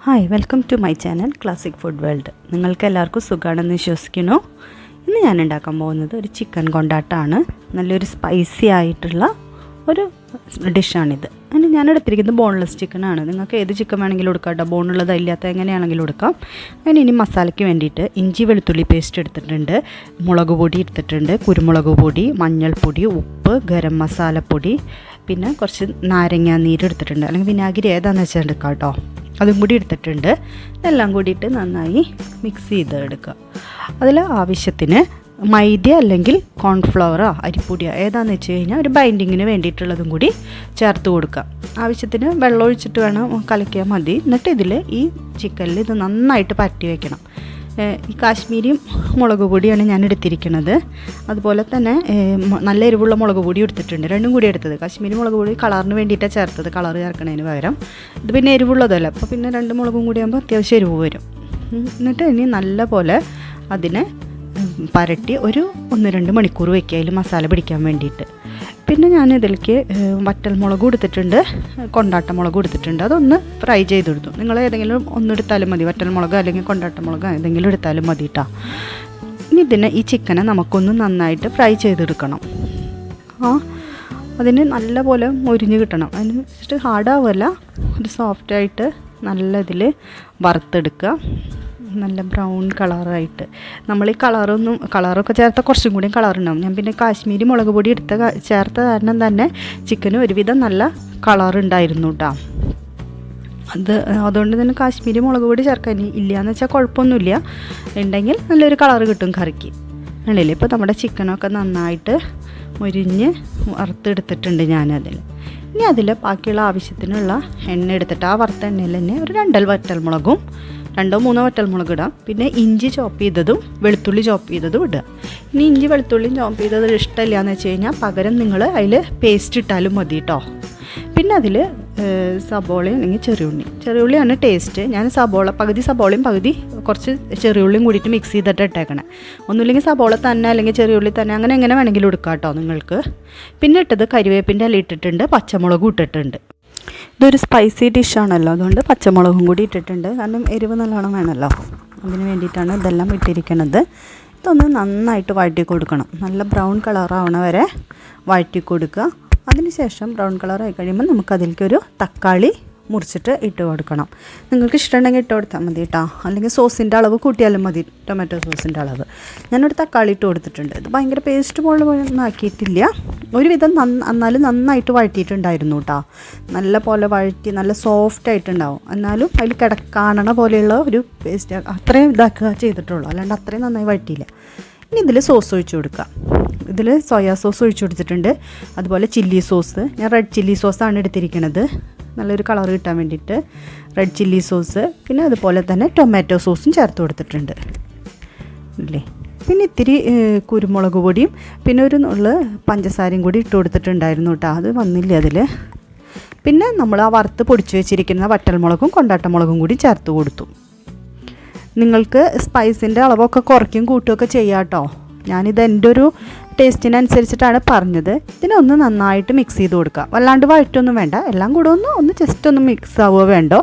Hi welcome to my channel classic food world. നിങ്ങൾക്ക് എല്ലാവർക്കും സുഖമാണെന്ന് വിശ്വസിക്കുന്നു. ഇന്ന് ഞാൻ ഉണ്ടാക്കാൻ പോകുന്നത് ഒരു ചിക്കൻ കൊണ്ടാട്ടമാണ്. നല്ലൊരു സ്പൈസി ആയിട്ടുള്ള ഒരു ഡിഷാണിത്. അതിന് ഞാൻ എടുത്തിരിക്കുന്നത് ബോൺലെസ് ചിക്കനാണ്. നിങ്ങൾക്ക് ഏത് ചിക്കൻ വേണമെങ്കിലും എടുക്കാം കേട്ടോ, ബോണുള്ളത് ഇല്ലാത്ത എങ്ങനെയാണെങ്കിലും എടുക്കാം. അതിന് ഇനി മസാലയ്ക്ക് വേണ്ടിയിട്ട് ഇഞ്ചി വെളുത്തുള്ളി പേസ്റ്റ് എടുത്തിട്ടുണ്ട്, മുളക് പൊടി എടുത്തിട്ടുണ്ട്, കുരുമുളക് പൊടി, മഞ്ഞൾപ്പൊടി, ഉപ്പ്, ഗരം മസാലപ്പൊടി, പിന്നെ കുറച്ച് നാരങ്ങ നീര് എടുത്തിട്ടുണ്ട്, അല്ലെങ്കിൽ വിനാഗിരി ഏതാണെന്ന് വെച്ചാൽ എടുക്കാം കേട്ടോ. അതും കൂടി എടുത്തിട്ടുണ്ട്. ഇതെല്ലാം കൂടിയിട്ട് നന്നായി മിക്സ് ചെയ്തെടുക്കുക. അതിൽ ആവശ്യത്തിന് മൈദ അല്ലെങ്കിൽ കോൺഫ്ലവറോ അരിപ്പൊടിയോ ഏതാണെന്ന് വെച്ച് കഴിഞ്ഞാൽ ഒരു ബൈൻഡിങ്ങിന് വേണ്ടിയിട്ടുള്ളതും കൂടി ചേർത്ത് കൊടുക്കുക. ആവശ്യത്തിന് വെള്ളം ഒഴിച്ചിട്ട് വേണം കലക്കിയാൽ മതി. എന്നിട്ട് ഇതിൽ ഈ ചിക്കനിൽ ഇത് നന്നായിട്ട് പരട്ടി വയ്ക്കണം. ഈ കാശ്മീരി മുളക് പൊടിയാണ് ഞാൻ എടുത്തിരിക്കുന്നത്. അതുപോലെ തന്നെ നല്ല എരിവുള്ള മുളക് പൊടി എടുത്തിട്ടുണ്ട്, രണ്ടും കൂടി എടുത്തത്. കാശ്മീരി മുളക് പൊടി കളറിന് വേണ്ടിയിട്ടാണ് ചേർത്തത്, കളർ ചേർക്കുന്നതിന് പകരം. ഇത് പിന്നെ എരിവുള്ളതല്ല, അപ്പോൾ പിന്നെ രണ്ട് മുളകും കൂടി ആകുമ്പോൾ അത്യാവശ്യം എരിവ് വരും. എന്നിട്ട് ഇനി നല്ല പോലെ അതിനെ പരട്ടി ഒരു 1-2 മണിക്കൂർ വയ്ക്കുക, അതിൽ മസാല പിടിക്കാൻ വേണ്ടിയിട്ട്. പിന്നെ ഞാൻ ഇതിലേക്ക് വറ്റൽമുളക് കൊടുത്തിട്ടുണ്ട്, കൊണ്ടാട്ട മുളക് കൊടുത്തിട്ടുണ്ട്. അതൊന്ന് ഫ്രൈ ചെയ്തെടുത്തു. നിങ്ങൾ ഏതെങ്കിലും ഒന്നെടുത്താലും മതി, വറ്റൽമുളക് അല്ലെങ്കിൽ കൊണ്ടാട്ട മുളക് ഏതെങ്കിലും എടുത്താലും മതി കേട്ടോ. ഇനി ഈ ചിക്കനെ നമുക്കൊന്ന് നന്നായിട്ട് ഫ്രൈ ചെയ്തെടുക്കണം. അതിന് നല്ല പോലെ മൊരിഞ്ഞ് കിട്ടണം. അതിന് ജസ്റ്റ് ഹാർഡാവുമല്ല, ഒരു സോഫ്റ്റായിട്ട് നല്ല ഇതിൽ വറുത്തെടുക്കുക. നല്ല ബ്രൗൺ കളറായിട്ട്. നമ്മൾ ഈ കളറൊക്കെ ചേർത്താൽ കുറച്ചും കൂടി കളറുണ്ടാവും. ഞാൻ പിന്നെ കാശ്മീരി മുളക് പൊടി ചേർത്ത കാരണം തന്നെ ചിക്കന് ഒരുവിധം നല്ല കളറുണ്ടായിരുന്നു കേട്ടോ. അതുകൊണ്ട് തന്നെ കാശ്മീരി മുളക് പൊടി ചേർക്കാൻ ഇല്ലയെന്ന് വെച്ചാൽ കുഴപ്പമൊന്നുമില്ല, ഉണ്ടെങ്കിൽ നല്ലൊരു കളറ് കിട്ടും കറിക്ക്. ആണല്ലേ? ഇപ്പോൾ നമ്മുടെ ചിക്കനൊക്കെ നന്നായിട്ട് മൊരിഞ്ഞ് വറുത്തെടുത്തിട്ടുണ്ട് ഞാനതിൽ. ഇനി അതിൽ ബാക്കിയുള്ള ആവശ്യത്തിനുള്ള എണ്ണ എടുത്തിട്ട് ആ വറുത്ത എണ്ണയിൽ തന്നെ ഒരു 2 വറ്റൽമുളകും 2-3 വറ്റൽമുളക് ഇടാം. പിന്നെ ഇഞ്ചി ചോപ്പ് ചെയ്തതും വെളുത്തുള്ളി ചോപ്പ് ചെയ്തതും ഇടുക. ഇനി ഇഞ്ചി വെളുത്തുള്ളിയും ചോപ്പ് ചെയ്തത് ഇഷ്ടമില്ല എന്ന് വെച്ച് കഴിഞ്ഞാൽ പകരം നിങ്ങൾ അതിൽ പേസ്റ്റ് ഇട്ടാലും മതി കേട്ടോ. പിന്നെ അതിൽ സബോള അല്ലെങ്കിൽ ചെറിയുള്ളിയാണ് ടേസ്റ്റ്. ഞാൻ പകുതി സബോളയും പകുതി കുറച്ച് ചെറിയുള്ളിയും കൂടിയിട്ട് മിക്സ് ചെയ്തിട്ട് ഇട്ടേക്കണേ. ഒന്നുമില്ലെങ്കിൽ സബോള തന്നെ അല്ലെങ്കിൽ ചെറിയുള്ളി തന്നെ, അങ്ങനെ വേണമെങ്കിലും എടുക്കാം കേട്ടോ നിങ്ങൾക്ക്. പിന്നെ ഇട്ടത് കരിവേപ്പിൻ്റെ ഇല ഇട്ടിട്ടുണ്ട്, പച്ചമുളകും ഇട്ടിട്ടുണ്ട്. ഇതൊരു സ്പൈസി ഡിഷാണല്ലോ, അതുകൊണ്ട് പച്ചമുളകും കൂടി ഇട്ടിട്ടുണ്ട്. കാരണം എരിവ് നല്ലോണം വേണമല്ലോ, അതിന് വേണ്ടിയിട്ടാണ് ഇതെല്ലാം ഇട്ടിരിക്കുന്നത്. ഇതൊന്ന് നന്നായിട്ട് വഴറ്റി കൊടുക്കണം. നല്ല ബ്രൗൺ കളറാവണ വരെ വഴറ്റി കൊടുക്കുക. അതിനുശേഷം ബ്രൗൺ കളറായി കഴിയുമ്പോൾ നമുക്കതിലേക്കൊരു തക്കാളി മുറിച്ചിട്ട് ഇട്ട് കൊടുക്കണം. നിങ്ങൾക്ക് ഇഷ്ടമുണ്ടെങ്കിൽ ഇട്ട് കൊടുത്താൽ മതി കേട്ടോ, അല്ലെങ്കിൽ സോസിൻ്റെ അളവ് കൂട്ടിയാലും മതി, ടൊമാറ്റോ സോസിൻ്റെ അളവ്. ഞാനൊരു തക്കാളി ഇട്ട് കൊടുത്തിട്ടുണ്ട്. ഇത് ഭയങ്കര പേസ്റ്റ് പോലെ ഒന്നും ആക്കിയിട്ടില്ല, ഒരുവിധം എന്നാലും നന്നായിട്ട് വഴറ്റിയിട്ടുണ്ടായിരുന്നു കേട്ടോ. നല്ല പോലെ വഴറ്റി നല്ല സോഫ്റ്റ് ആയിട്ടുണ്ടാവും. എന്നാലും അതിൽ കാണണ പോലെയുള്ള ഒരു പേസ്റ്റ് അത്രയും ഇതാക്കുക ചെയ്തിട്ടുള്ളൂ, അല്ലാണ്ട് അത്രയും നന്നായി വഴറ്റിയില്ല. ഇനി ഇതിൽ സോസ് ഒഴിച്ചു കൊടുക്കുക. ഇതിൽ സോയാ സോസ് ഒഴിച്ചു കൊടുത്തിട്ടുണ്ട്, അതുപോലെ ചില്ലി സോസ്. ഞാൻ റെഡ് ചില്ലി സോസാണ് എടുത്തിരിക്കുന്നത്, നല്ലൊരു കളർ കിട്ടാൻ വേണ്ടിയിട്ട് റെഡ് ചില്ലി സോസ്. പിന്നെ അതുപോലെ തന്നെ ടൊമാറ്റോ സോസും ചേർത്ത് കൊടുത്തിട്ടുണ്ട് അല്ലേ. പിന്നെ ഇത്തിരി കുരുമുളക് പൊടിയും പിന്നെ ഒരു നുള്ള് പഞ്ചസാരയും കൂടി ഇട്ട് കൊടുത്തിട്ടുണ്ടായിരുന്നു കേട്ടോ, അത് വന്നില്ല അതിൽ. പിന്നെ നമ്മൾ ആ വറുത്ത് പൊടിച്ച് വെച്ചിരിക്കുന്ന വറ്റൽമുളകും കൊണ്ടാട്ടമുളകും കൂടി ചേർത്ത് കൊടുത്തു. നിങ്ങൾക്ക് സ്പൈസിൻ്റെ അളവൊക്കെ കുറയ്ക്കും കൂട്ടുകയൊക്കെ ചെയ്യാം കേട്ടോ. ഞാനിത് എൻ്റെ ഒരു ടേസ്റ്റിനനുസരിച്ചിട്ടാണ് പറഞ്ഞത്. ഇതിനൊന്ന് നന്നായിട്ട് മിക്സ് ചെയ്ത് കൊടുക്കുക. വല്ലാണ്ട് വഴറ്റൊന്നും വേണ്ട, എല്ലാം കൂടെ ഒന്ന് ജസ്റ്റ് ഒന്ന് മിക്സ് ആവുക വേണ്ടോ.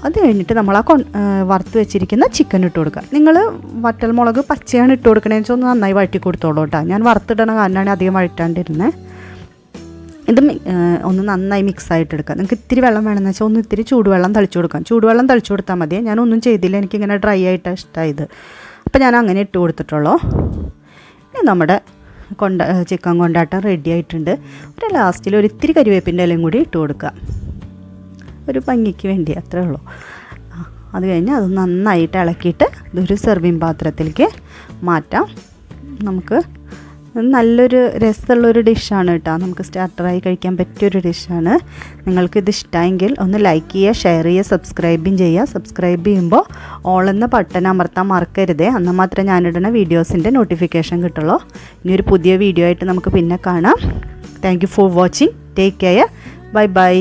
അത് കഴിഞ്ഞിട്ട് നമ്മൾ ആ വറുത്ത് വെച്ചിരിക്കുന്ന ചിക്കൻ ഇട്ട് കൊടുക്കുക. നിങ്ങൾ വറ്റൽമുളക് പച്ചയാണ് ഇട്ട് കൊടുക്കണേന്ന് വെച്ചാൽ ഒന്ന് നന്നായി വഴറ്റി കൊടുത്തോളൂ കേട്ടോ. ഞാൻ വറുത്തിടണ കാരണമാണ് അധികം വഴറ്റാണ്ടിരുന്നത്. ഇത് ഒന്ന് നന്നായി മിക്സ് ആയിട്ട് എടുക്കുക. നിങ്ങൾക്ക് ഇത്തിരി വെള്ളം വേണമെന്ന് വെച്ചാൽ ഒന്ന് ഇത്തിരി ചൂടുവെള്ളം തളിച്ചു കൊടുക്കാം. ചൂടുവെള്ളം തളിച്ചു കൊടുത്താൽ മതി. ഞാനൊന്നും ചെയ്തില്ല, എനിക്കിങ്ങനെ ഡ്രൈ ആയിട്ടാണ് ഇഷ്ടമായത്, അപ്പോൾ ഞാൻ അങ്ങനെ ഇട്ട് കൊടുത്തിട്ടുള്ളൂ. ഇനി നമ്മുടെ ചിക്കൻ കൊണ്ടാട്ടം റെഡി ആയിട്ടുണ്ട്. ഒരു ലാസ്റ്റിൽ ഒരു ഇത്തിരി കരിവേപ്പിൻ്റെ ഇലയും കൂടി ഇട്ട് കൊടുക്കുക, ഒരു ഭംഗിക്ക് വേണ്ടി, അത്രേ ഉള്ളൂ. അത് കഴിഞ്ഞ് അത് നന്നായിട്ട് ഇളക്കിയിട്ട് ഇതൊരു സെർവിങ് പാത്രത്തിലേക്ക് മാറ്റാം. നമുക്ക് നല്ലൊരു രസമുള്ളൊരു ഡിഷാണ് കേട്ടോ, നമുക്ക് സ്റ്റാർട്ടറായി കഴിക്കാൻ പറ്റിയൊരു ഡിഷാണ്. നിങ്ങൾക്കിത് ഇഷ്ടമെങ്കിൽ ഒന്ന് ലൈക്ക് ചെയ്യുക, ഷെയർ ചെയ്യുക, സബ്സ്ക്രൈബും ചെയ്യുക. സബ്സ്ക്രൈബ് ചെയ്യുമ്പോൾ ഓൾ എന്ന ബട്ടൺ അമർത്താൻ മറക്കരുതേ, എന്നാൽ മാത്രമേ ഞാനിടുന്ന വീഡിയോസിൻ്റെ നോട്ടിഫിക്കേഷൻ കിട്ടുള്ളൂ. ഇനി ഒരു പുതിയ വീഡിയോ ആയിട്ട് നമുക്ക് പിന്നെ കാണാം. Thank you for watching. Take care. Bye bye.